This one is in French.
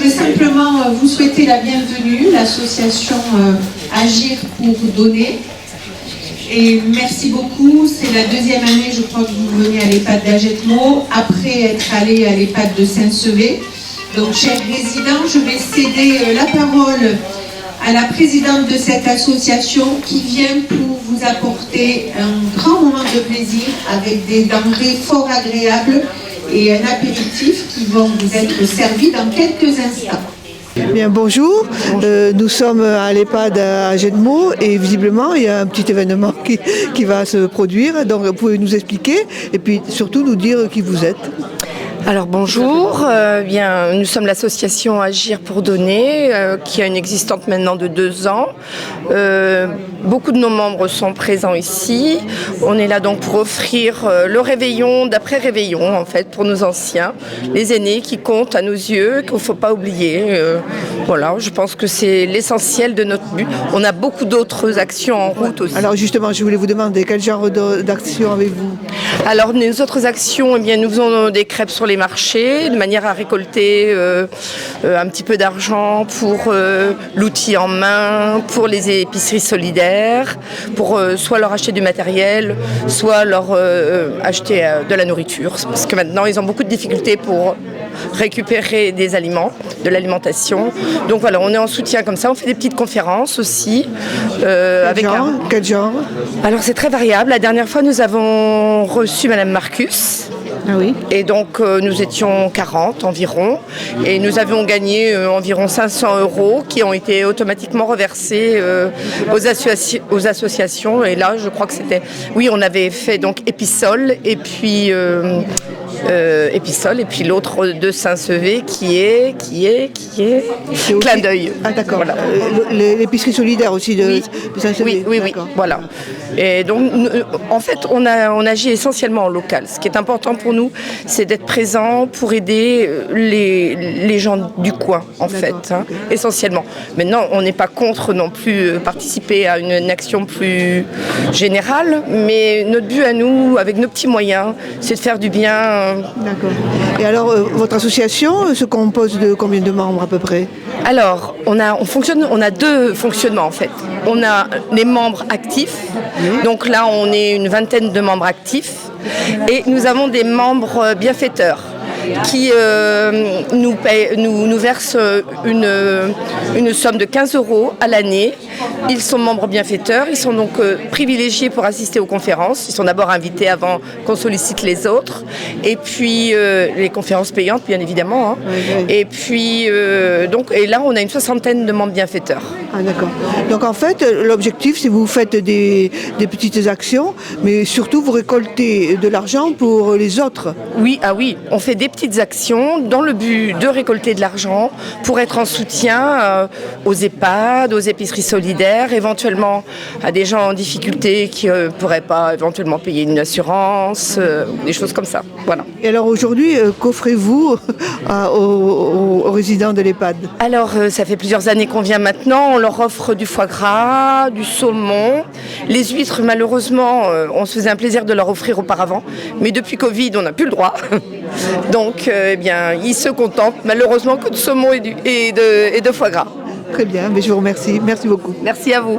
voudrais simplement vous souhaiter la bienvenue, l'association Agir pour donner. Et merci beaucoup, c'est la deuxième année, je crois, que vous venez à l'EHPAD d'Agetmo, après être allé à l'EHPAD de Saint-Sevé. Donc, chers résidents, je vais céder la parole à la présidente de cette association qui vient pour vous apporter un grand moment de plaisir avec des denrées fort agréables et un apéritif qui vont vous être servis dans quelques instants. Bien, bonjour, nous sommes à l'EHPAD à Agetmo et visiblement il y a un petit événement qui va se produire, donc vous pouvez nous expliquer et puis surtout nous dire qui vous êtes. Alors bonjour, nous sommes l'association Agir pour donner qui a une existence maintenant de 2 ans. Beaucoup de nos membres sont présents ici. On est là donc pour offrir le réveillon d'après réveillon en fait pour nos anciens, les aînés qui comptent à nos yeux, qu'il ne faut pas oublier. Voilà, je pense que c'est l'essentiel de notre but. On a beaucoup d'autres actions en route aussi. Alors justement, je voulais vous demander quel genre d'action avez-vous? Alors nos autres actions, nous faisons des crêpes sur les marchés de manière à récolter un petit peu d'argent pour l'outil en main, pour les épiceries solidaires, pour soit leur acheter du matériel, soit leur acheter de la nourriture. Parce que maintenant, ils ont beaucoup de difficultés pour récupérer des aliments, de l'alimentation. Donc voilà, on est en soutien comme ça. On fait des petites conférences aussi. Quel genre? Alors c'est très variable. La dernière fois, nous avons reçu Madame Marcus. Ah oui. Et donc nous étions 40 environ et nous avions gagné environ 500 € qui ont été automatiquement reversés aux associations. Et là je crois que c'était... Oui, on avait fait donc Épisol et puis... Épisol et puis l'autre de Saint-Sevé qui est Clin d'œil. Ah d'accord, voilà. L'épicerie solidaire aussi de Saint-Sevé. Oui, voilà. Et donc en fait on agit essentiellement en local. Ce qui est important pour nous, c'est d'être présent pour aider les gens du coin en fait, hein, essentiellement. Maintenant on n'est pas contre non plus participer à une action plus générale, mais notre but à nous, avec nos petits moyens, c'est de faire du bien. D'accord. Et alors, votre association se compose de combien de membres à peu près? Alors, on a 2 fonctionnements en fait. On a les membres actifs, donc là on est une vingtaine de membres actifs, et nous avons des membres bienfaiteurs qui nous versent une somme de 15 € à l'année. Ils sont membres bienfaiteurs, ils sont donc privilégiés pour assister aux conférences. Ils sont d'abord invités avant qu'on sollicite les autres. Et puis les conférences payantes, bien évidemment. Hein. Oui. Et puis et là, on a une 60aine de membres bienfaiteurs. Ah d'accord. Donc en fait, l'objectif, c'est que vous faites des petites actions, mais surtout vous récoltez de l'argent pour les autres. Oui, on fait des petites actions dans le but de récolter de l'argent pour être en soutien aux EHPAD, aux épiceries solidaires, éventuellement à des gens en difficulté qui ne pourraient pas éventuellement payer une assurance, des choses comme ça. Voilà. Et alors aujourd'hui, qu'offrez-vous aux résidents de l'EHPAD? Alors ça fait plusieurs années qu'on vient maintenant, on leur offre du foie gras, du saumon, les huîtres malheureusement on se faisait un plaisir de leur offrir auparavant, mais depuis Covid on n'a plus le droit. Donc ils se contentent malheureusement que de saumon et de foie gras. Très bien, mais je vous remercie. Merci beaucoup. Merci à vous.